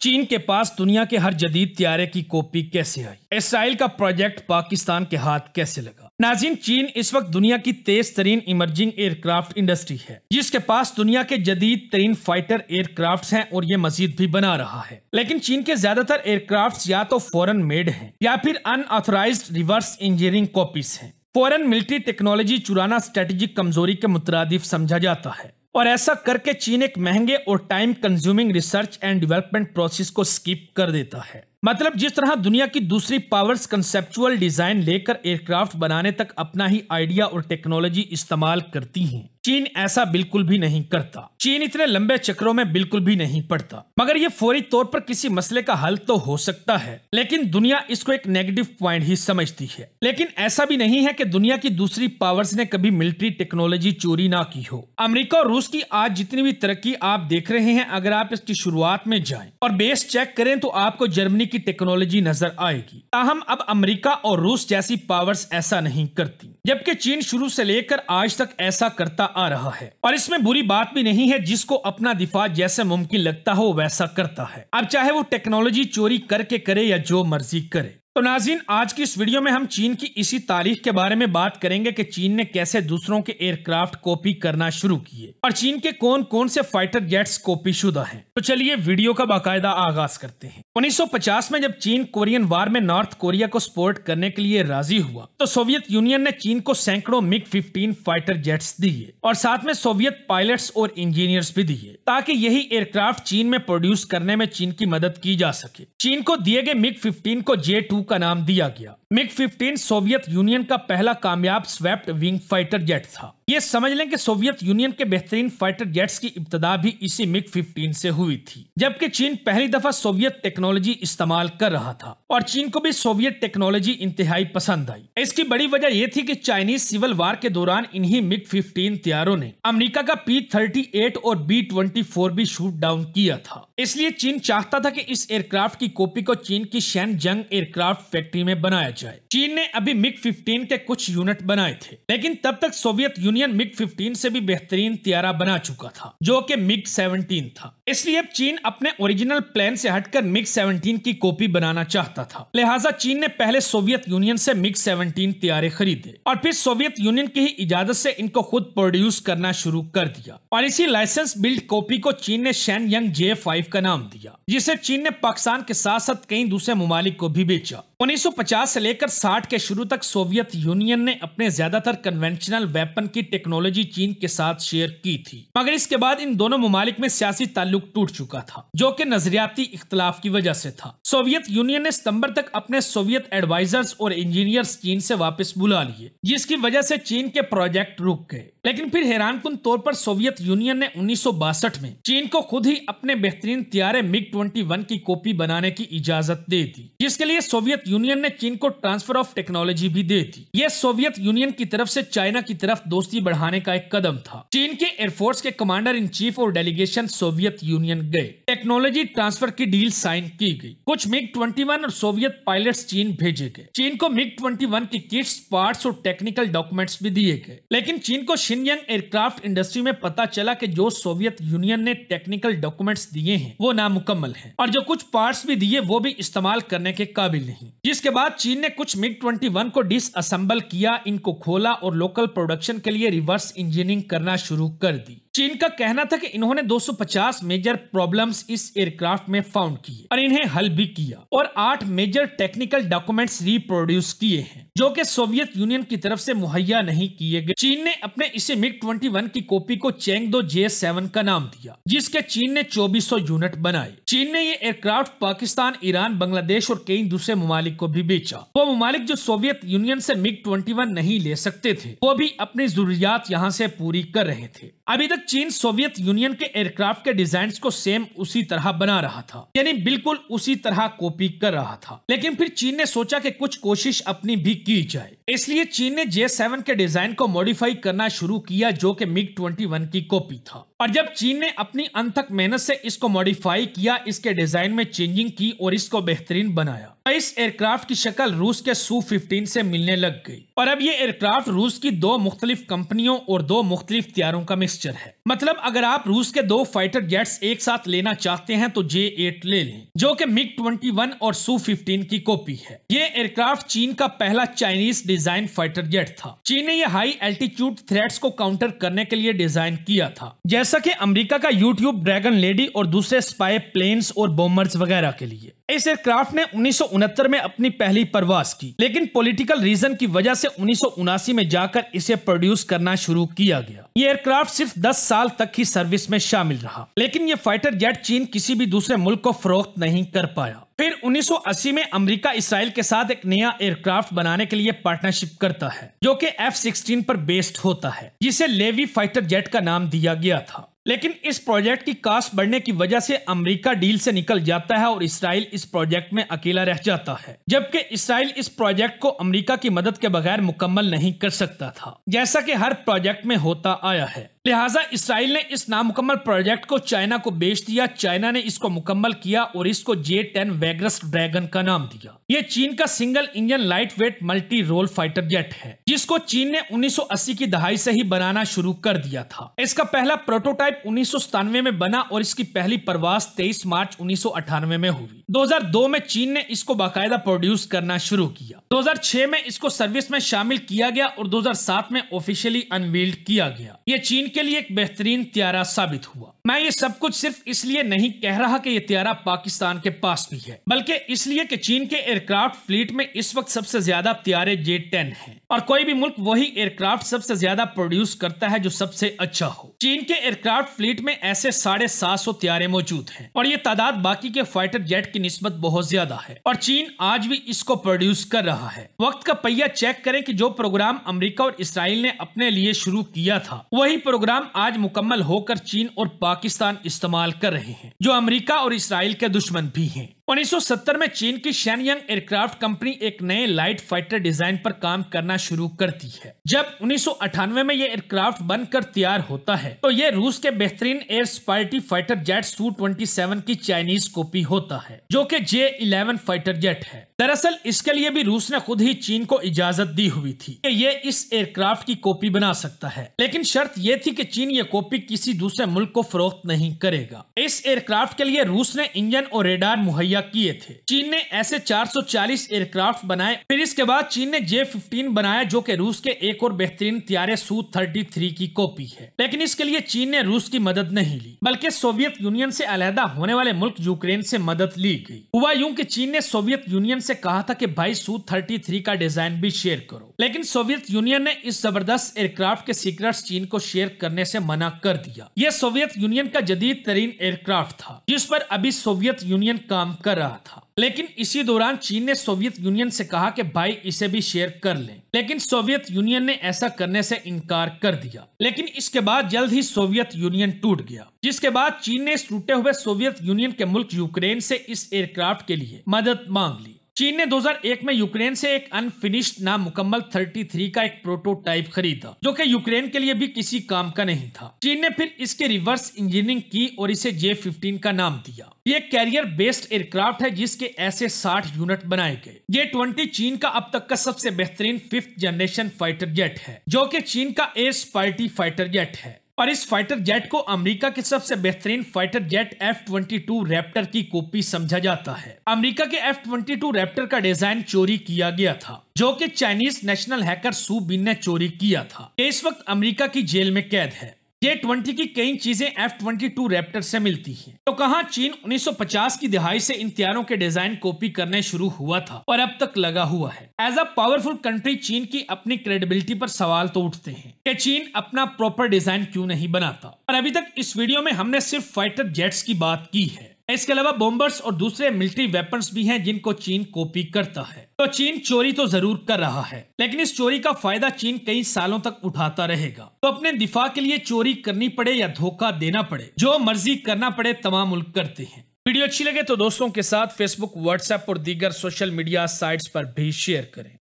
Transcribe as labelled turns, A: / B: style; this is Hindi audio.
A: चीन के पास दुनिया के हर जदीद त्यारे की कॉपी कैसे आई? इसराइल का प्रोजेक्ट पाकिस्तान के हाथ कैसे लगा? नाज़रीन, चीन इस वक्त दुनिया की तेज तरीन इमर्जिंग एयरक्राफ्ट इंडस्ट्री है, जिसके पास दुनिया के जदीद तरीन फाइटर एयरक्राफ्ट हैं और ये मजीद भी बना रहा है। लेकिन चीन के ज्यादातर एयरक्राफ्ट या तो फॉरेन मेड हैं या फिर अनऑथराइज्ड रिवर्स इंजीनियरिंग कॉपीज हैं। फॉरेन मिलिट्री टेक्नोलॉजी चुराना स्ट्रेटेजिक कमजोरी के मुतरादिफ समझा जाता है, और ऐसा करके चीन एक महंगे और time consuming research and development process को स्किप कर देता है। मतलब जिस तरह दुनिया की दूसरी पावर्स कंसेप्चुअल डिजाइन लेकर एयरक्राफ्ट बनाने तक अपना ही आइडिया और टेक्नोलॉजी इस्तेमाल करती हैं, चीन ऐसा बिल्कुल भी नहीं करता। चीन इतने लंबे चक्रों में बिल्कुल भी नहीं पड़ता। मगर ये फौरी तौर पर किसी मसले का हल तो हो सकता है, लेकिन दुनिया इसको एक नेगेटिव पॉइंट ही समझती है। लेकिन ऐसा भी नहीं है कि दुनिया की दूसरी पावर्स ने कभी मिलिट्री टेक्नोलॉजी चोरी ना की हो। अमेरिका और रूस की आज जितनी भी तरक्की आप देख रहे हैं, अगर आप इसकी शुरुआत में जाएं और बेस चेक करें तो आपको जर्मनी की टेक्नोलॉजी नजर आएगी। ताहम अब अमेरिका और रूस जैसी पावर्स ऐसा नहीं करती, जबकि चीन शुरू से लेकर आज तक ऐसा करता आ रहा है। और इसमें बुरी बात भी नहीं है, जिसको अपना दिफा जैसे मुमकिन लगता हो वैसा करता है, अब चाहे वो टेक्नोलॉजी चोरी करके करे या जो मर्जी करे। तो नाज़रीन, आज की इस वीडियो में हम चीन की इसी तारीख के बारे में बात करेंगे कि चीन ने कैसे दूसरों के एयरक्राफ्ट कॉपी करना शुरू किए और चीन के कौन कौन से फाइटर जेट्स कॉपी शुदा हैं। तो चलिए वीडियो का बाकायदा आगाज करते हैं। 1950 में जब चीन कोरियन वार में नॉर्थ कोरिया को सपोर्ट करने के लिए राजी हुआ, तो सोवियत यूनियन ने चीन को सैकड़ों MiG-15 फाइटर जेट्स दिए और साथ में सोवियत पायलट्स और इंजीनियर्स भी दिए, ताकि यही एयरक्राफ्ट चीन में प्रोड्यूस करने में चीन की मदद की जा सके। चीन को दिए गए MiG-15 को J-2 का नाम दिया गया। MiG-15 सोवियत यूनियन का पहला कामयाब स्वेप्ट विंग फाइटर जेट था। ये समझ लें कि सोवियत यूनियन के बेहतरीन फाइटर जेट्स की इब्तिदा भी इसी MiG-15 से हुई थी, जबकि चीन पहली दफा सोवियत टेक्नोलॉजी इस्तेमाल कर रहा था और चीन को भी सोवियत टेक्नोलॉजी इंतहाई पसंद आई। इसकी बड़ी वजह यह थी कि चाइनीज सिविल वार के दौरान इन्हीं MiG-15 तैयारों ने अमेरिका का P-38 और B-24 भी शूट डाउन किया था। इसलिए चीन चाहता था कि इस एयरक्राफ्ट की कॉपी को चीन की शैनजंग एयरक्राफ्ट फैक्ट्री में बनाया जाए। चीन ने अभी MiG-15 के कुछ यूनिट बनाए थे, लेकिन तब तक सोवियत यूनियन MiG-15 से भी बेहतरीन तैयारा बना चुका था, जो कि MiG-17 था। इसलिए अब चीन अपने ओरिजिनल प्लान से हटकर MiG-17 की कॉपी बनाना चाहता था। लिहाजा चीन ने पहले सोवियत यूनियन से MiG-17 तैयारे खरीदे और फिर सोवियत यूनियन की ही इजाजत से इनको खुद प्रोड्यूस करना शुरू कर दिया। और इसी लाइसेंस बिल्ड कॉपी को चीन ने शैनयंग J-5 का नाम दिया, जिसे चीन ने पाकिस्तान के साथ साथ कई दूसरे ममालिक को भी बेचा। 1950 से लेकर 60 के शुरू तक सोवियत यूनियन ने अपने ज्यादातर कन्वेंशनल वेपन की टेक्नोलॉजी चीन के साथ शेयर की थी, मगर इसके बाद इन दोनों ममालिक में सियासी ताल्लुक टूट चुका था, जो कि नजरियाती इख्तलाफ की वजह से था। सोवियत यूनियन ने सितंबर तक अपने सोवियत एडवाइजर्स और इंजीनियर्स चीन से वापस बुला लिए, जिसकी वजह से चीन के प्रोजेक्ट रुक गए। लेकिन फिर हैरानकुन तौर पर सोवियत यूनियन ने 1962 में चीन को खुद ही अपने बेहतरीन तैयारे MiG-21 की कॉपी बनाने की इजाजत दे दी, जिसके लिए सोवियत यूनियन ने चीन को ट्रांसफर ऑफ टेक्नोलॉजी भी दे दी। यह सोवियत यूनियन की तरफ से चाइना की तरफ दोस्ती बढ़ाने का एक कदम था। चीन के एयरफोर्स के कमांडर इन चीफ और डेलीगेशन सोवियत यूनियन गए, टेक्नोलॉजी ट्रांसफर की डील साइन की गई। कुछ MiG-21 और सोवियत पायलट्स चीन भेजे गए। चीन को MiG-21 की किट्स, पार्ट्स और टेक्निकल डॉक्यूमेंट्स भी दिए गए। लेकिन चीन को शिनयंग एयरक्राफ्ट इंडस्ट्री में पता चला कि जो सोवियत यूनियन ने टेक्निकल डॉक्यूमेंट्स दिए हैं वो नामुकम्मल हैं, और जो कुछ पार्ट्स भी दिए वो भी इस्तेमाल करने के काबिल नहीं। जिसके बाद चीन ने कुछ MiG-21 को डिसअसेंबल किया, इनको खोला और लोकल प्रोडक्शन के लिए रिवर्स इंजीनियरिंग करना शुरू कर दी। चीन का कहना था कि इन्होंने 250 मेजर प्रॉब्लम्स इस एयरक्राफ्ट में फाउंड किए और इन्हें हल भी किया, और 8 मेजर टेक्निकल डॉक्यूमेंट्स रिप्रोड्यूस किए हैं, जो कि सोवियत यूनियन की तरफ से मुहैया नहीं किए गए। चीन ने अपने इसे MiG-21 की कॉपी को चेंगदो J-7 का नाम दिया, जिसके चीन ने 2400 यूनिट बनाए। चीन ने ये एयरक्राफ्ट पाकिस्तान, ईरान, बांग्लादेश और कई दूसरे ममालिक को भी बेचा। वो ममालिक जो सोवियत यूनियन से MiG-21 नहीं ले सकते थे, वो भी अपनी जरूरियात यहाँ से पूरी कर रहे थे। अभी तक चीन सोवियत यूनियन के एयरक्राफ्ट के डिजाइन को सेम उसी तरह बना रहा था, यानी बिल्कुल उसी तरह कॉपी कर रहा था। लेकिन फिर चीन ने सोचा कि कुछ कोशिश अपनी भी की जाए, इसलिए चीन ने J-7 के डिजाइन को मॉडिफाई करना शुरू किया, जो कि MiG-21 की कॉपी था। और जब चीन ने अपनी अनथक मेहनत से इसको मॉडिफाई किया, इसके डिजाइन में चेंजिंग की और इसको बेहतरीन बनाया, तो इस एयरक्राफ्ट की शक्ल रूस के सू-15 से मिलने लग गई। और अब ये एयरक्राफ्ट रूस की दो मुख्तलिफ कंपनियों और दो मुख्तलिफ तैयारों का मिक्सचर है। मतलब अगर आप रूस के दो फाइटर जेट्स एक साथ लेना चाहते हैं तो J-8 ले लें, जो कि MiG-21 और सू-15 की कॉपी है। ये एयरक्राफ्ट चीन का पहला चाइनीज डिजाइन फाइटर जेट था। चीन ने यह हाई एल्टीट्यूड थ्रेट्स को काउंटर करने के लिए डिजाइन किया था, जैसा कि अमेरिका का यूट्यूब ड्रैगन लेडी और दूसरे स्पाई प्लेन्स और बॉम्बर्स वगैरह के लिए। इस एयरक्राफ्ट ने 1969 में अपनी पहली परवाज की, लेकिन पॉलिटिकल रीजन की वजह से 1979 में जाकर इसे प्रोड्यूस करना शुरू किया गया। ये एयरक्राफ्ट सिर्फ 10 साल तक ही सर्विस में शामिल रहा, लेकिन ये फाइटर जेट चीन किसी भी दूसरे मुल्क को फरोख्त नहीं कर पाया। फिर 1980 में अमेरिका इसराइल के साथ एक नया एयरक्राफ्ट बनाने के लिए पार्टनरशिप करता है, जो कि F-16 पर बेस्ड होता है, जिसे लेवी फाइटर जेट का नाम दिया गया था। लेकिन इस प्रोजेक्ट की कास्ट बढ़ने की वजह से अमेरिका डील से निकल जाता है और इसराइल इस प्रोजेक्ट में अकेला रह जाता है, जबकि इसराइल इस प्रोजेक्ट को अमेरिका की मदद के बगैर मुकम्मल नहीं कर सकता था, जैसा कि हर प्रोजेक्ट में होता आया है। लिहाजा इसराइल ने इस नामुकम्मल प्रोजेक्ट को चाइना को बेच दिया। चाइना ने इसको मुकम्मल किया और इसको J-10 वैग्रस ड्रैगन का नाम दिया। ये चीन का single engine light weight multi role fighter jet है, जिसको चीन ने 1980 की दहाई से ही बनाना शुरू कर दिया था। इसका पहला प्रोटोटाइप 1997 में बना और इसकी पहली परवाज 23 मार्च 1998 में हुई। 2002 में चीन ने इसको बाकायदा प्रोड्यूस करना शुरू किया। 2006 में इसको सर्विस में शामिल किया गया और 2007 में ऑफिशियली अनवील्ड किया गया। ये चीन के लिए एक बेहतरीन त्यारा साबित हुआ। मैं ये सब कुछ सिर्फ इसलिए नहीं कह रहा कि ये त्यारा पाकिस्तान के पास भी है, बल्कि इसलिए कि चीन के एयरक्राफ्ट फ्लीट में इस वक्त सबसे ज्यादा त्यारे J-10 हैं और कोई भी मुल्क वही एयरक्राफ्ट सबसे ज्यादा प्रोड्यूस करता है जो सबसे अच्छा हो। चीन के एयरक्राफ्ट फ्लीट में ऐसे 750 त्यारे मौजूद हैं और ये तादाद बाकी के फाइटर जेट की निस्बत बहुत ज्यादा है और चीन आज भी इसको प्रोड्यूस कर रहा है। वक्त का पहिया चेक करें कि जो प्रोग्राम अमेरिका और इसराइल ने अपने लिए शुरू किया था, वही प्रोग्राम आज मुकम्मल होकर चीन और पाकिस्तान इस्तेमाल कर रहे हैं, जो अमेरिका और इसराइल के दुश्मन भी हैं। 1970 में चीन की शेनयंग एयरक्राफ्ट कंपनी एक नए लाइट फाइटर डिजाइन पर काम करना शुरू करती है। जब 1998 में यह एयरक्राफ्ट बनकर तैयार होता है, तो यह रूस के बेहतरीन एयर स्पाइटी फाइटर जेट सू-27 की चाइनीज कॉपी होता है, जो कि J-11 फाइटर जेट है। दरअसल इसके लिए भी रूस ने खुद ही चीन को इजाजत दी हुई थी कि ये इस एयरक्राफ्ट की कॉपी बना सकता है, लेकिन शर्त यह थी कि चीन ये कॉपी किसी दूसरे मुल्क को फरोख्त नहीं करेगा। इस एयरक्राफ्ट के लिए रूस ने इंजन और रेडार मुहैया किए थे। चीन ने ऐसे 440 एयरक्राफ्ट बनाए। फिर इसके बाद चीन ने J-15 बनाया, जो कि रूस के एक और बेहतरीन त्यारे सू-33 की कॉपी है। लेकिन इसके लिए चीन ने रूस की मदद नहीं ली, बल्कि सोवियत यूनियन से अलहदा होने वाले मुल्क यूक्रेन से मदद ली गई। हुआ यूं कि चीन ने सोवियत यूनियन से कहा था कि भाई सू-33 का डिजाइन भी शेयर करो, लेकिन सोवियत यूनियन ने इस जबरदस्त एयरक्राफ्ट के सीक्रेट्स चीन को शेयर करने से मना कर दिया। यह सोवियत यूनियन का जदीद तरीन एयरक्राफ्ट था, जिस पर अभी सोवियत यूनियन काम कर रहा था। लेकिन इसी दौरान चीन ने सोवियत यूनियन से कहा कि भाई इसे भी शेयर कर लें, लेकिन सोवियत यूनियन ने ऐसा करने से इनकार कर दिया। लेकिन इसके बाद जल्द ही सोवियत यूनियन टूट गया, जिसके बाद चीन ने इस टूटे हुए सोवियत यूनियन के मुल्क यूक्रेन से इस एयरक्राफ्ट के लिए मदद मांग ली। चीन ने 2001 में यूक्रेन से एक अनफिनिश्ड नामुकम्मल 33 का एक प्रोटोटाइप खरीदा, जो कि यूक्रेन के लिए भी किसी काम का नहीं था। चीन ने फिर इसके रिवर्स इंजीनियरिंग की और इसे J-15 का नाम दिया। ये कैरियर बेस्ड एयरक्राफ्ट है, जिसके ऐसे 60 यूनिट बनाए गए। J-20 चीन का अब तक का सबसे बेहतरीन 5th जनरेशन फाइटर जेट है, जो कि चीन का एयर स्पाइटी फाइटर जेट है। और इस फाइटर जेट को अमेरिका के सबसे बेहतरीन फाइटर जेट F-22 रैप्टर की कॉपी समझा जाता है। अमेरिका के F-22 रैप्टर का डिजाइन चोरी किया गया था, जो कि चाइनीज नेशनल हैकर सू बिन ने चोरी किया था। इस वक्त अमेरिका की जेल में कैद है। J-20 की कई चीजें F-22 रैप्टर से मिलती हैं। तो कहां चीन 1950 की दिहाई से इन त्यारों के डिजाइन कॉपी करने शुरू हुआ था और अब तक लगा हुआ है। एज अ पावरफुल कंट्री चीन की अपनी क्रेडिबिलिटी पर सवाल तो उठते हैं कि चीन अपना प्रॉपर डिजाइन क्यों नहीं बनाता। और अभी तक इस वीडियो में हमने सिर्फ फाइटर जेट्स की बात की है। इसके अलावा बॉम्बर्स और दूसरे मिलिट्री वेपन्स भी हैं जिनको चीन कॉपी करता है। तो चीन चोरी तो जरूर कर रहा है, लेकिन इस चोरी का फायदा चीन कई सालों तक उठाता रहेगा। तो अपने दिफा के लिए चोरी करनी पड़े या धोखा देना पड़े, जो मर्जी करना पड़े, तमाम मुल्क करते हैं। वीडियो अच्छी लगे तो दोस्तों के साथ फेसबुक, व्हाट्सएप और दीगर सोशल मीडिया साइट्स पर भी शेयर करें।